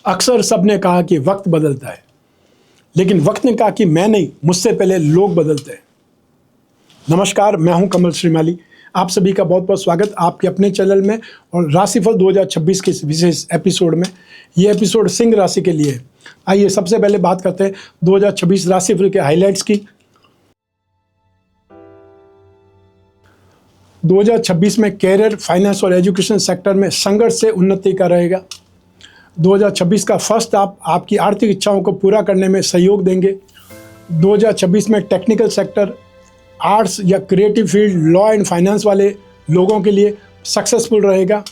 अक्सर सबने कहा कि वक्त बदलता है, लेकिन वक्त ने कहा कि मैं नहीं, मुझसे पहले लोग बदलते हैं। नमस्कार, मैं हूं कमल श्रीमाली। आप सभी का बहुत बहुत स्वागत आपके अपने चैनल में और राशिफल 2026 के इस विशेष एपिसोड में। ये एपिसोड सिंह राशि के लिए है। आइए सबसे पहले बात करते हैं 2026 राशिफल के हाइलाइट्स की। 2026 में कैरियर, फाइनेंस और एजुकेशन सेक्टर में संघर्ष से उन्नति का रहेगा। 2026 का फर्स्ट हाफ आपकी आर्थिक इच्छाओं को पूरा करने में सहयोग देंगे। 2026 में टेक्निकल सेक्टर, आर्ट्स या creative field, law and finance वाले लोगों के लिए सक्सेसफुल रहेगा।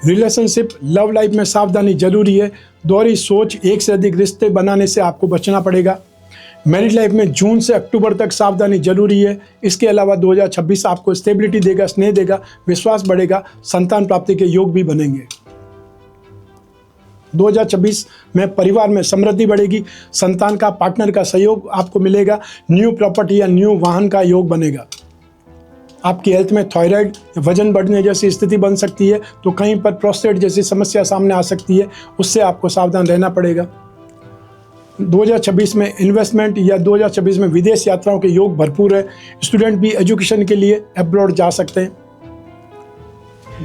रिलेशनशिप, लव लाइफ में सावधानी जरूरी है। दोहरी सोच, एक से अधिक रिश्ते बनाने से आपको बचना पड़ेगा। मैरिड लाइफ में जून से अक्टूबर तक सावधानी जरूरी है। इसके अलावा 2026 आपको स्टेबिलिटी देगा, स्नेह देगा, विश्वास बढ़ेगा, संतान प्राप्ति के योग भी बनेंगे। 2026 में परिवार में समृद्धि बढ़ेगी। संतान का, पार्टनर का सहयोग आपको मिलेगा। न्यू प्रॉपर्टी या न्यू वाहन का योग बनेगा। आपकी हेल्थ में थायराइड, वजन बढ़ने जैसी स्थिति बन सकती है, तो कहीं पर प्रोस्टेट जैसी समस्या सामने आ सकती है, उससे आपको सावधान रहना पड़ेगा। 2026 में इन्वेस्टमेंट या 2026 में विदेश यात्राओं के योग भरपूर है। स्टूडेंट भी एजुकेशन के लिए अब्रॉड जा सकते हैं।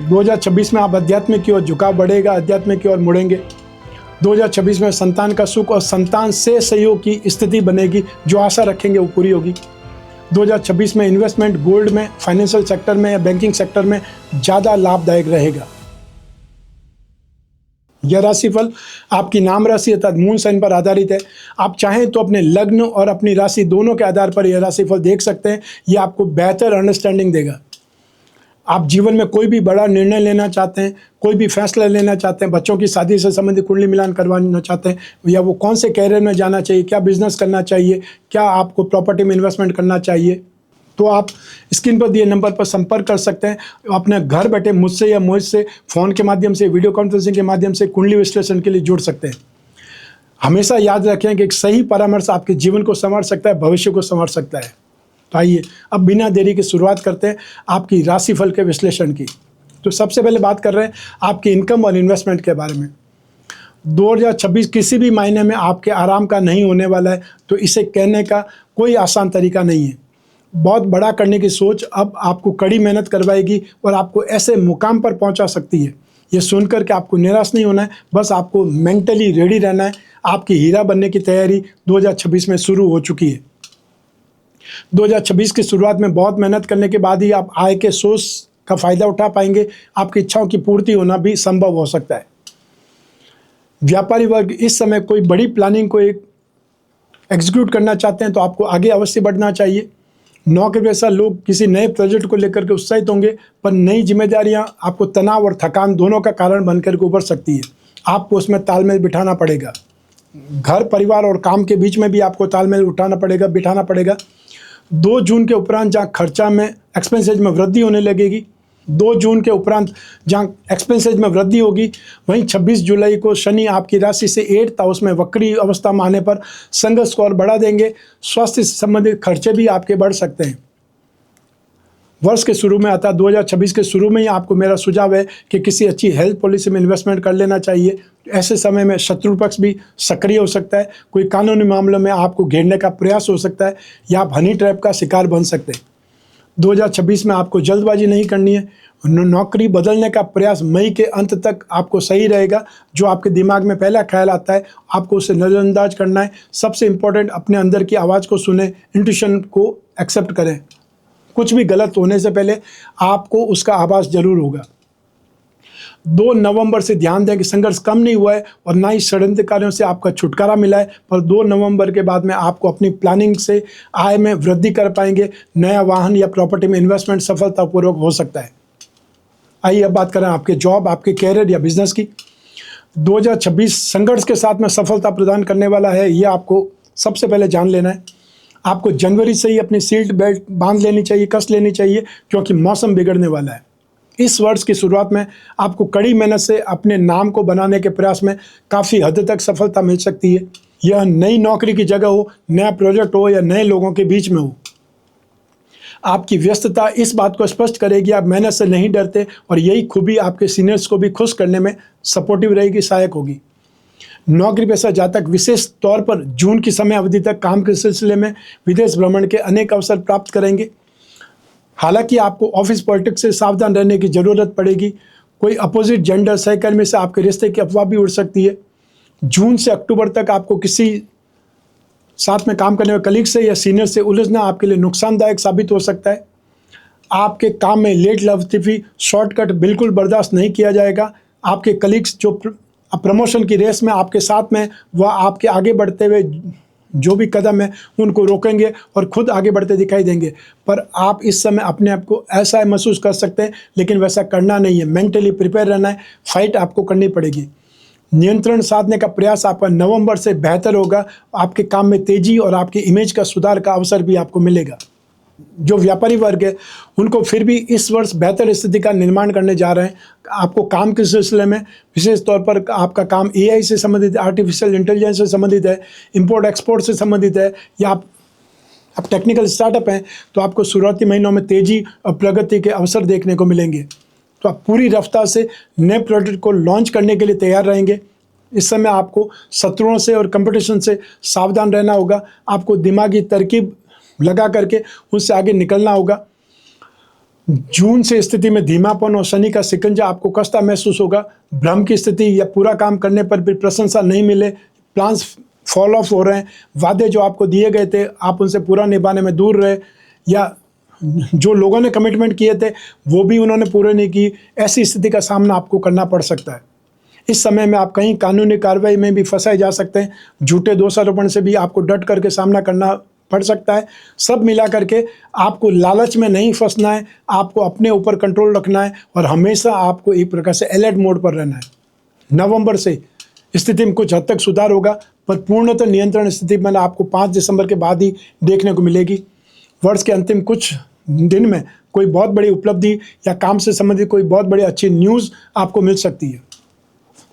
2026 में आप अध्यात्म की ओर झुकाव बढ़ेगा, अध्यात्म की ओर मुड़ेंगे। 2026 में संतान का सुख और संतान से सहयोग की स्थिति बनेगी। जो आशा रखेंगे वो पूरी होगी। 2026 में इन्वेस्टमेंट गोल्ड में, फाइनेंशियल सेक्टर में या बैंकिंग सेक्टर में ज़्यादा लाभदायक रहेगा। यह राशिफल आपकी नाम राशि अर्थात मून साइन पर आधारित है। आप चाहें तो अपने लग्न और अपनी राशि दोनों के आधार पर यह राशिफल देख सकते हैं। यह आपको बेहतर अंडरस्टैंडिंग देगा। आप जीवन में कोई भी बड़ा निर्णय लेना चाहते हैं, कोई भी फैसला लेना चाहते हैं, बच्चों की शादी से संबंधित कुंडली मिलान करवाना चाहते हैं, या वो कौन से कैरियर में जाना चाहिए, क्या बिजनेस करना चाहिए, क्या आपको प्रॉपर्टी में इन्वेस्टमेंट करना चाहिए, तो आप स्क्रीन पर दिए नंबर पर संपर्क कर सकते हैं। अपने घर बैठे मुझसे या मुझसे फ़ोन के माध्यम से, वीडियो कॉन्फ्रेंसिंग के माध्यम से कुंडली विश्लेषण के लिए जुड़ सकते हैं। हमेशा याद रखें कि एक सही परामर्श आपके जीवन को संवार सकता है, भविष्य को संवार सकता है। तो आइए अब बिना देरी की शुरुआत करते हैं आपकी राशिफल के विश्लेषण की। तो सबसे पहले बात कर रहे हैं आपकी इनकम और इन्वेस्टमेंट के बारे में। 2026 किसी भी महीने में आपके आराम का नहीं होने वाला है, तो इसे कहने का कोई आसान तरीका नहीं है। बहुत बड़ा करने की सोच अब आपको कड़ी मेहनत करवाएगी और आपको ऐसे मुकाम पर पहुंचा सकती है। ये सुनकर के आपको निराश नहीं होना है, बस आपको मेंटली रेडी रहना है। आपकी हीरा बनने की तैयारी 2026 में शुरू हो चुकी है। 2026 की शुरुआत में बहुत मेहनत करने के बाद ही आप आय के सोर्स का फायदा उठा पाएंगे। आपकी इच्छाओं की पूर्ति होना भी संभव हो सकता है। व्यापारी वर्ग इस समय कोई बड़ी प्लानिंग को एग्जीक्यूट करना चाहते हैं, तो आपको आगे अवश्य बढ़ना चाहिए। नौकरीपेशा लोग किसी नए प्रोजेक्ट को लेकर के उत्साहित होंगे, पर नई जिम्मेदारियां आपको तनाव और थकान दोनों का कारण बनकर के उभर सकती है। आपको उसमें तालमेल बिठाना पड़ेगा। घर, परिवार और काम के बीच में भी आपको तालमेल बिठाना पड़ेगा। 2 जून के उपरांत जहाँ खर्चा में, एक्सपेंसेज में वृद्धि होने लगेगी, 2 जून के उपरांत जहाँ एक्सपेंसेज में वृद्धि होगी, वहीं 26 जुलाई को शनि आपकी राशि से 8th हाउस में वक्री अवस्था में आने पर संघर्ष को और बढ़ा देंगे। स्वास्थ्य से संबंधित खर्चे भी आपके बढ़ सकते हैं। वर्ष के शुरू में आता 2026 के शुरू में ही आपको मेरा सुझाव है कि किसी अच्छी हेल्थ पॉलिसी में इन्वेस्टमेंट कर लेना चाहिए। ऐसे समय में शत्रु पक्ष भी सक्रिय हो सकता है। कोई कानूनी मामलों में आपको घेरने का प्रयास हो सकता है, या आप हनी ट्रैप का शिकार बन सकते हैं। 2026 में आपको जल्दबाजी नहीं करनी है। नौकरी बदलने का प्रयास मई के अंत तक आपको सही रहेगा। जो आपके दिमाग में पहला ख्याल आता है, आपको उसे नज़रअंदाज करना है। सबसे इम्पोर्टेंट, अपने अंदर की आवाज़ को सुने, इंट्यूशन को एक्सेप्ट करें। कुछ भी गलत होने से पहले आपको उसका आभास जरूर होगा। 2 नवंबर से ध्यान दें कि संघर्ष कम नहीं हुआ है और ना ही षड्यंत्रकारियों से आपका छुटकारा मिला है, पर 2 नवंबर के बाद में आपको अपनी प्लानिंग से आय में वृद्धि कर पाएंगे। नया वाहन या प्रॉपर्टी में इन्वेस्टमेंट सफलतापूर्वक हो सकता है। आइए अब बात करें आपके जॉब, आपके कैरियर या बिजनेस की। 2026 संघर्ष के साथ में सफलता प्रदान करने वाला है, ये आपको सबसे पहले जान लेना है। आपको जनवरी से ही अपनी सीट बेल्ट बांध लेनी चाहिए, कस लेनी चाहिए, क्योंकि मौसम बिगड़ने वाला है। इस वर्ष की शुरुआत में आपको कड़ी मेहनत से अपने नाम को बनाने के प्रयास में काफ़ी हद तक सफलता मिल सकती है। यह नई नौकरी की जगह हो, नया प्रोजेक्ट हो या नए लोगों के बीच में हो। आपकी व्यस्तता इस बात को स्पष्ट करेगी आप मेहनत से नहीं डरते, और यही खूबी आपके सीनियर्स को भी खुश करने में सपोर्टिव रहेगी, सहायक होगी। नौकरी पेशा जातक विशेष तौर पर जून की समय अवधि तक काम के सिलसिले में विदेश भ्रमण के अनेक अवसर प्राप्त करेंगे। हालांकि आपको ऑफिस पॉलिटिक्स से सावधान रहने की जरूरत पड़ेगी। कोई अपोजिट जेंडर सहकर्मी से आपके रिश्ते की अफवाह भी उड़ सकती है। जून से अक्टूबर तक आपको किसी साथ में काम करने वाले कलीग से या सीनियर से उलझना आपके लिए नुकसानदायक साबित हो सकता है। आपके काम में लेट लतीफ़ी शॉर्टकट बिल्कुल बर्दाश्त नहीं किया जाएगा। आपके कलीग्स जो प्रमोशन की रेस में आपके साथ में, वह आपके आगे बढ़ते हुए जो भी कदम है उनको रोकेंगे और खुद आगे बढ़ते दिखाई देंगे। पर आप इस समय अपने आप को ऐसा महसूस कर सकते हैं, लेकिन वैसा करना नहीं है। मेंटली प्रिपेयर रहना है, फाइट आपको करनी पड़ेगी। नियंत्रण साधने का प्रयास आपका नवंबर से बेहतर होगा। आपके काम में तेजी और आपकी इमेज का सुधार का अवसर भी आपको मिलेगा। जो व्यापारी वर्ग है उनको फिर भी इस वर्ष बेहतर स्थिति का निर्माण करने जा रहे हैं। आपको काम के सिलसिले में विशेष तौर पर आपका काम AI से संबंधित है, आर्टिफिशियल इंटेलिजेंस से संबंधित है, इंपोर्ट एक्सपोर्ट से संबंधित है, या आप टेक्निकल स्टार्टअप हैं, तो आपको शुरुआती महीनों में तेजी और प्रगति के अवसर देखने को मिलेंगे। तो आप पूरी रफ्तार से नए प्रोडक्ट को लॉन्च करने के लिए तैयार रहेंगे। इस समय आपको शत्रुओं से और कंपटीशन से सावधान रहना होगा। आपको दिमागी तरकीब लगा करके उससे आगे निकलना होगा। जून से स्थिति में धीमापन और शनि का शिकंजा आपको कसता महसूस होगा। भ्रम की स्थिति या पूरा काम करने पर भी प्रशंसा नहीं मिले, प्लान्स फॉल ऑफ हो रहे हैं, वादे जो आपको दिए गए थे आप उनसे पूरा निभाने में दूर रहे, या जो लोगों ने कमिटमेंट किए थे वो भी उन्होंने पूरे नहीं की। ऐसी स्थिति का सामना आपको करना पड़ सकता है। इस समय में आप कहीं कानूनी कार्रवाई में भी फंसाए जा सकते हैं। झूठे दोषारोपण से भी आपको डट करके सामना करना पड़ सकता है। सब मिला करके आपको लालच में नहीं फंसना है, आपको अपने ऊपर कंट्रोल रखना है और हमेशा आपको एक प्रकार से अलर्ट मोड पर रहना है। नवंबर से स्थिति में कुछ हद तक सुधार होगा, पर पूर्णतः नियंत्रण स्थिति में आपको 5 दिसंबर के बाद ही देखने को मिलेगी। वर्ष के अंतिम कुछ दिन में कोई बहुत बड़ी उपलब्धि या काम से संबंधित कोई बहुत बड़ी अच्छी न्यूज़ आपको मिल सकती है।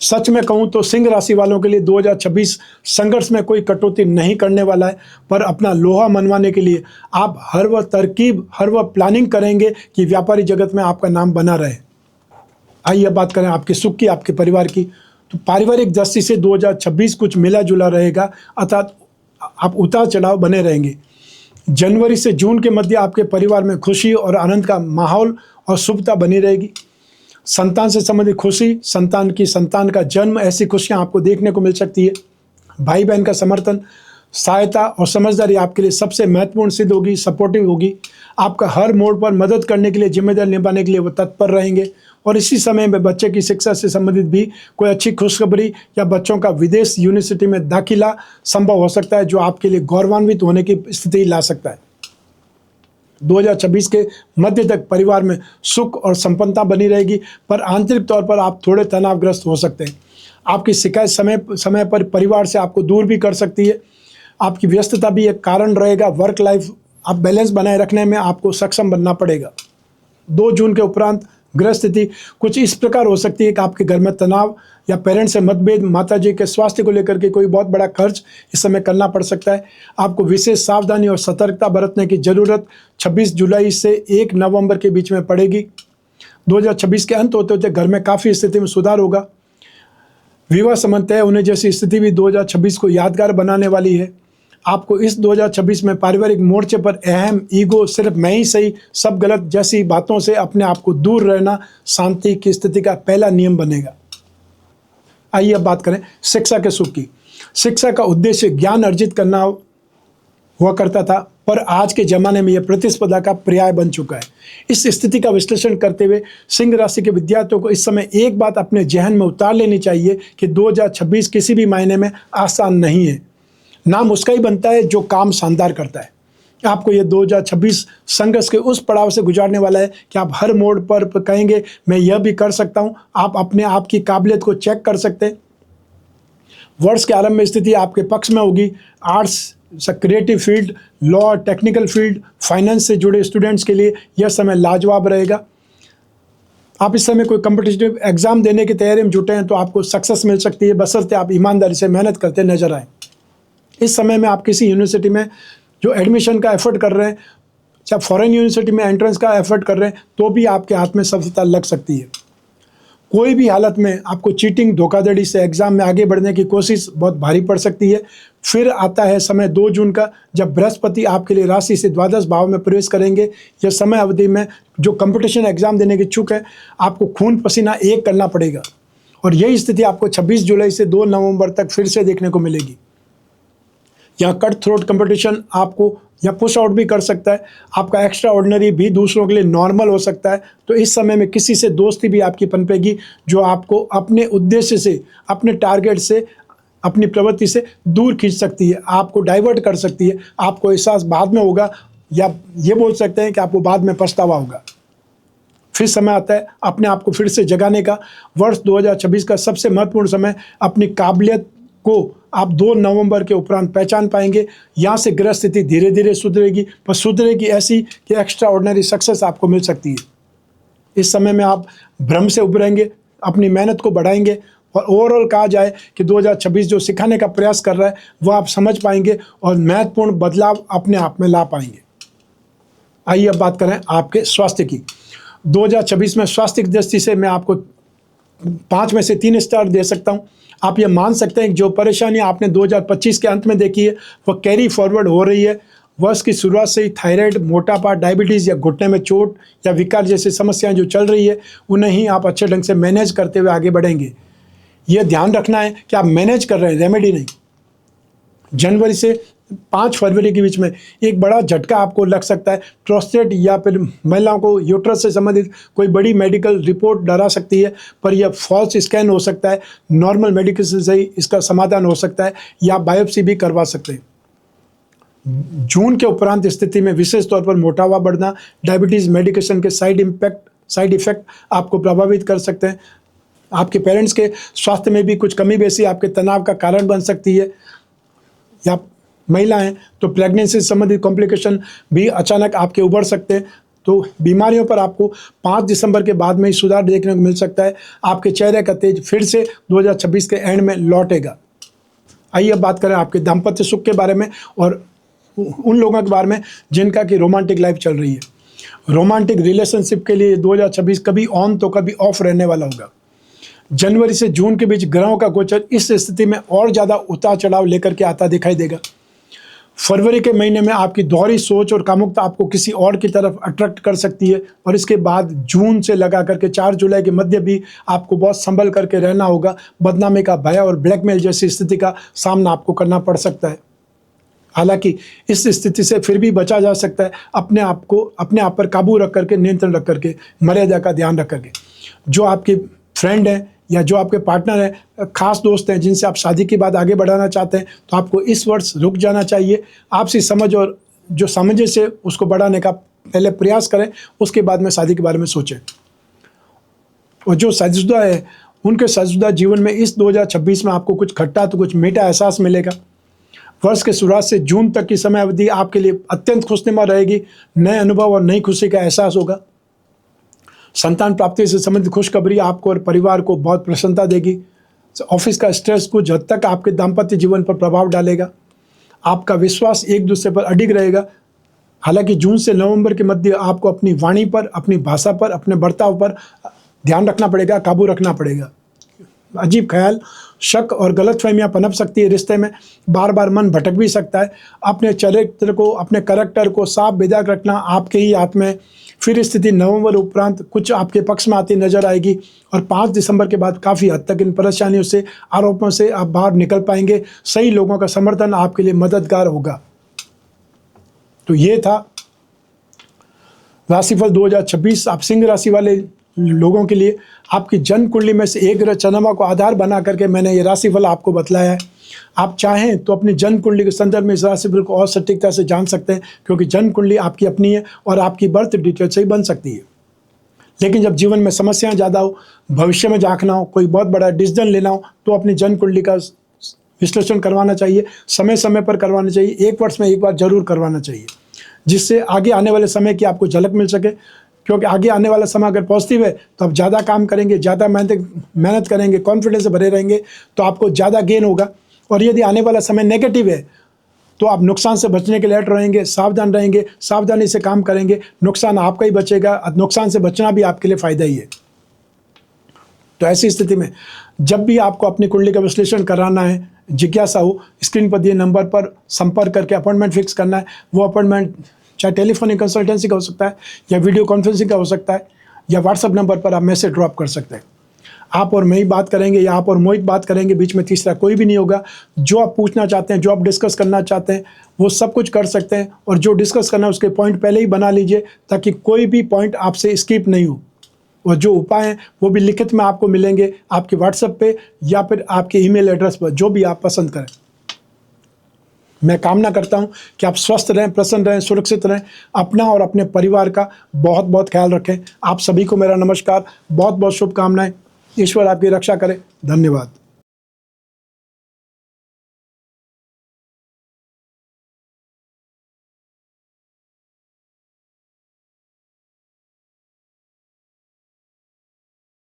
सच में कहूँ तो सिंह राशि वालों के लिए 2026 संघर्ष में कोई कटौती नहीं करने वाला है, पर अपना लोहा मनवाने के लिए आप हर वह तरकीब, हर वह प्लानिंग करेंगे कि व्यापारी जगत में आपका नाम बना रहे। आइए अब बात करें आपके सुख की, आपके परिवार की। तो पारिवारिक दृष्टि से 2026 कुछ मिला जुला रहेगा, अर्थात आप उतार चढ़ाव बने रहेंगे। जनवरी से जून के मध्य आपके परिवार में खुशी और आनंद का माहौल और शुभता बनी रहेगी। संतान से संबंधित खुशी, संतान का जन्म, ऐसी खुशियां आपको देखने को मिल सकती है। भाई बहन का समर्थन, सहायता और समझदारी आपके लिए सबसे महत्वपूर्ण सिद्ध होगी, सपोर्टिव होगी। आपका हर मोड़ पर मदद करने के लिए, जिम्मेदारी निभाने के लिए वो तत्पर रहेंगे। और इसी समय में बच्चे की शिक्षा से संबंधित भी कोई अच्छी खुशखबरी या बच्चों का विदेश यूनिवर्सिटी में दाखिला संभव हो सकता है, जो आपके लिए गौरवान्वित होने की स्थिति ला सकता है। 2026 के मध्य तक परिवार में सुख और संपन्नता बनी रहेगी, पर आंतरिक तौर पर आप थोड़े तनावग्रस्त हो सकते हैं। आपकी शिकायत समय पर परिवार से आपको दूर भी कर सकती है। आपकी व्यस्तता भी एक कारण रहेगा। वर्क लाइफ आप बैलेंस बनाए रखने में आपको सक्षम बनना पड़ेगा। 2 जून के उपरांत ग्रह स्थिति कुछ इस प्रकार हो सकती है कि आपके घर में तनाव या पेरेंट्स से मतभेद, माताजी के स्वास्थ्य को लेकर के कोई बहुत बड़ा खर्च इस समय करना पड़ सकता है। आपको विशेष सावधानी और सतर्कता बरतने की जरूरत 26 जुलाई से 1 नवंबर के बीच में पड़ेगी। 2026 के अंत होते होते घर में काफ़ी स्थिति में सुधार होगा। विवाह संबंध तय होने जैसी स्थिति भी 2026 को यादगार बनाने वाली है। आपको इस 2026 में पारिवारिक मोर्चे पर अहम, ईगो, सिर्फ मैं ही सही, सब गलत जैसी बातों से अपने आप को दूर रहना शांति की स्थिति का पहला नियम बनेगा। आइए अब बात करें शिक्षा के सुख की। शिक्षा का उद्देश्य ज्ञान अर्जित करना हुआ करता था, पर आज के ज़माने में यह प्रतिस्पर्धा का पर्याय बन चुका है। इस स्थिति का विश्लेषण करते हुए सिंह राशि के विद्यार्थियों को इस समय एक बात अपने जहन में उतार लेनी चाहिए कि 2026 किसी भी मायने में आसान नहीं है। नाम उसका ही बनता है जो काम शानदार करता है। आपको ये 2026 संघर्ष के उस पड़ाव से गुजारने वाला है कि आप हर मोड़ पर कहेंगे मैं यह भी कर सकता हूँ। आप अपने आप की काबिलियत को चेक कर सकते हैं। वर्ष के आरंभ में स्थिति आपके पक्ष में होगी। Arts, creative field, law, technical field, finance से जुड़े स्टूडेंट्स के लिए यह समय लाजवाब रहेगा। आप इस समय कोई कम्पिटिटिव एग्जाम देने की तैयारी में जुटे हैं तो आपको सक्सेस मिल सकती है, बशर्ते आप ईमानदारी से मेहनत करते नजर आए। इस समय में आप किसी यूनिवर्सिटी में जो एडमिशन का एफर्ट कर रहे हैं, चाहे फॉरेन यूनिवर्सिटी में एंट्रेंस का एफर्ट कर रहे हैं, तो भी आपके हाथ में सफलता लग सकती है। कोई भी हालत में आपको चीटिंग धोखाधड़ी से एग्जाम में आगे बढ़ने की कोशिश बहुत भारी पड़ सकती है। फिर आता है समय 2 जून का, जब बृहस्पति आपके लिए राशि से द्वादश भाव में प्रवेश करेंगे। यह समय अवधि में जो कंपटीशन एग्जाम देने के इच्छुक है, आपको खून पसीना एक करना पड़ेगा, और यही स्थिति आपको 26 जुलाई से 2 नवंबर तक फिर से देखने को मिलेगी। यहाँ कट थ्रोट कंपटीशन आपको या पुश आउट भी कर सकता है, आपका एक्स्ट्रा ऑर्डिनरी भी दूसरों के लिए नॉर्मल हो सकता है। तो इस समय में किसी से दोस्ती भी आपकी पनपेगी जो आपको अपने उद्देश्य से, अपने टारगेट से, अपनी प्रवृत्ति से दूर खींच सकती है, आपको डाइवर्ट कर सकती है। आपको एहसास बाद में होगा, या ये बोल सकते हैं कि आपको बाद में पछतावा होगा। फिर समय आता है अपने आप को फिर से जगाने का। वर्ष 2026 का सबसे महत्वपूर्ण समय, अपनी काबिलियत को आप 2 नवंबर के उपरांत पहचान पाएंगे। यहाँ से ग्रह स्थिति धीरे धीरे सुधरेगी, पर सुधरेगी ऐसी कि एक्स्ट्रा ऑर्डिनरी सक्सेस आपको मिल सकती है। इस समय में आप भ्रम से उभरेंगे, अपनी मेहनत को बढ़ाएंगे, और ओवरऑल कहा जाए कि 2026 जो सिखाने का प्रयास कर रहा है वो आप समझ पाएंगे और महत्वपूर्ण बदलाव अपने आप में ला पाएंगे। आइए अब बात करें आपके स्वास्थ्य की। 2026 में स्वास्थ्य की दृष्टि से मैं आपको 5 में से 3 स्टार दे सकता हूँ। आप ये मान सकते हैं कि जो परेशानी आपने 2025 के अंत में देखी है वह कैरी फॉरवर्ड हो रही है। वर्ष की शुरुआत से ही थायराइड, मोटापा, डायबिटीज़ या घुटने में चोट या विकार जैसी समस्याएं जो चल रही है, उन्हें ही आप अच्छे ढंग से मैनेज करते हुए आगे बढ़ेंगे। यह ध्यान रखना है कि आप मैनेज कर रहे हैं, रेमेडी नहीं। जनवरी से 5 फरवरी के बीच में एक बड़ा झटका आपको लग सकता है। प्रोस्टेट या फिर महिलाओं को यूट्रस से संबंधित कोई बड़ी मेडिकल रिपोर्ट डरा सकती है, पर यह फॉल्स स्कैन हो सकता है। नॉर्मल मेडिकेशन से ही इसका समाधान हो सकता है, या बायोप्सी भी करवा सकते हैं। जून के उपरांत स्थिति में विशेष तौर पर मोटापा बढ़ना, डायबिटीज़ मेडिकेशन के साइड इफेक्ट आपको प्रभावित कर सकते हैं। आपके पेरेंट्स के स्वास्थ्य में भी कुछ कमी बेसी आपके तनाव का कारण बन सकती है। या महिला हैं तो प्रेगनेंसी से संबंधित कॉम्प्लिकेशन भी अचानक आपके उभर सकते हैं। तो बीमारियों पर आपको 5 दिसंबर के बाद में ही सुधार देखने को मिल सकता है। आपके चेहरे का तेज फिर से 2026 के एंड में लौटेगा। आइए अब बात करें आपके दाम्पत्य सुख के बारे में और उन लोगों के बारे में जिनका कि रोमांटिक लाइफ चल रही है। रोमांटिक रिलेशनशिप के लिए 2026 कभी ऑन तो कभी ऑफ रहने वाला होगा। जनवरी से जून के बीच ग्रहों का गोचर इस स्थिति में और ज़्यादा उतार चढ़ाव लेकर के आता दिखाई देगा। फरवरी के महीने में आपकी दोहरी सोच और कामुकता आपको किसी और की तरफ अट्रैक्ट कर सकती है, और इसके बाद जून से लगा करके 4 जुलाई के मध्य भी आपको बहुत संभल करके रहना होगा। बदनामी का भय और ब्लैकमेल जैसी स्थिति का सामना आपको करना पड़ सकता है। हालांकि इस स्थिति से फिर भी बचा जा सकता है, अपने आप पर काबू रख करके, नियंत्रण रख करके, मर्यादा का ध्यान रख करके। जो आपके फ्रेंड हैं या जो आपके पार्टनर हैं, खास दोस्त हैं जिनसे आप शादी के बाद आगे बढ़ाना चाहते हैं, तो आपको इस वर्ष रुक जाना चाहिए। आपसी समझ और जो समझे से उसको बढ़ाने का पहले प्रयास करें, उसके बाद में शादी के बारे में सोचें। और जो शादीशुदा है उनके शादीशुदा जीवन में इस 2026 में आपको कुछ खट्टा तो कुछ मीठा एहसास मिलेगा। वर्ष के शुरुआत से जून तक की समय अवधि आपके लिए अत्यंत खुशनुमा रहेगी। नए अनुभव और नई खुशी का एहसास होगा। संतान प्राप्ति से संबंधित खुशखबरी आपको और परिवार को बहुत प्रसन्नता देगी। ऑफिस का स्ट्रेस कुछ हद तक आपके दाम्पत्य जीवन पर प्रभाव डालेगा। आपका विश्वास एक दूसरे पर अडिग रहेगा। हालांकि जून से नवंबर के मध्य आपको अपनी वाणी पर, अपनी भाषा पर, अपने बर्ताव पर ध्यान रखना पड़ेगा, काबू रखना पड़ेगा। अजीब ख्याल, शक और गलतफहमियां पनप सकती है रिश्ते में। बार बार मन भटक भी सकता है। अपने चरित्र को, अपने करैक्टर को साफ बेदाग रखना आपके ही हाथ में। फिर स्थिति नवंबर उपरांत कुछ आपके पक्ष में आती नजर आएगी, और 5 दिसंबर के बाद काफ़ी हद तक इन परेशानियों से, आरोपों से आप बाहर निकल पाएंगे। सही लोगों का समर्थन आपके लिए मददगार होगा। तो ये था राशिफल 2026 आप सिंह राशि वाले लोगों के लिए। आपकी जन्म कुंडली में से एक ग्रह चंद्रमा को आधार बना करके मैंने ये राशिफल आपको बतलाया है। आप चाहें तो अपनी जन्म कुंडली के संदर्भ में इस राशिफल को और सटीकता से जान सकते हैं, क्योंकि जन्म कुंडली आपकी अपनी है और आपकी बर्थ डिटेल से ही बन सकती है। लेकिन जब जीवन में समस्याएं ज़्यादा हो, भविष्य में झांकना हो, कोई बहुत बड़ा डिसीजन लेना हो, तो अपनी जन्म कुंडली का विश्लेषण करवाना चाहिए। समय समय पर करवाना चाहिए। 1 वर्ष में एक बार जरूर करवाना चाहिए, जिससे आगे आने वाले समय की आपको झलक मिल सके। क्योंकि आगे आने वाला समय अगर पॉजिटिव है तो आप ज़्यादा काम करेंगे, ज़्यादा मेहनत करेंगे, कॉन्फिडेंस से भरे रहेंगे, तो आपको ज़्यादा गेन होगा। और यदि आने वाला समय नेगेटिव है तो आप नुकसान से बचने के लिए अलर्ट रहेंगे, सावधान रहेंगे, सावधानी से काम करेंगे। नुकसान आपका ही बचेगा, नुकसान से बचना भी आपके लिए फ़ायदा ही है। तो ऐसी स्थिति में जब भी आपको अपनी कुंडली का विश्लेषण कराना है, जिज्ञासा हो, स्क्रीन पर दिए नंबर पर संपर्क करके अपॉइंटमेंट फिक्स करना है। वो अपॉइंटमेंट चाहे टेलीफोनिक कंसल्टेंसी का हो सकता है या वीडियो कॉन्फ्रेंसिंग का हो सकता है, या व्हाट्सएप नंबर पर आप मैसेज ड्रॉप कर सकते हैं। आप और मैं ही बात करेंगे या आप और मोहित बात करेंगे, बीच में तीसरा कोई भी नहीं होगा। जो आप पूछना चाहते हैं, जो आप डिस्कस करना चाहते हैं, वो सब कुछ कर सकते हैं। और जो डिस्कस करना है उसके पॉइंट पहले ही बना लीजिए ताकि कोई भी पॉइंट आपसे स्किप नहीं हो। और जो उपाय हैं वो भी लिखित में आपको मिलेंगे आपके व्हाट्सएप पे या फिर आपके ईमेल एड्रेस पर, जो भी आप पसंद करें। मैं कामना करता हूं कि आप स्वस्थ रहें, प्रसन्न रहें, सुरक्षित रहें, अपना और अपने परिवार का बहुत बहुत ख्याल रखें। आप सभी को मेरा नमस्कार, बहुत बहुत शुभकामनाएं। ईश्वर आपकी रक्षा करे। धन्यवाद।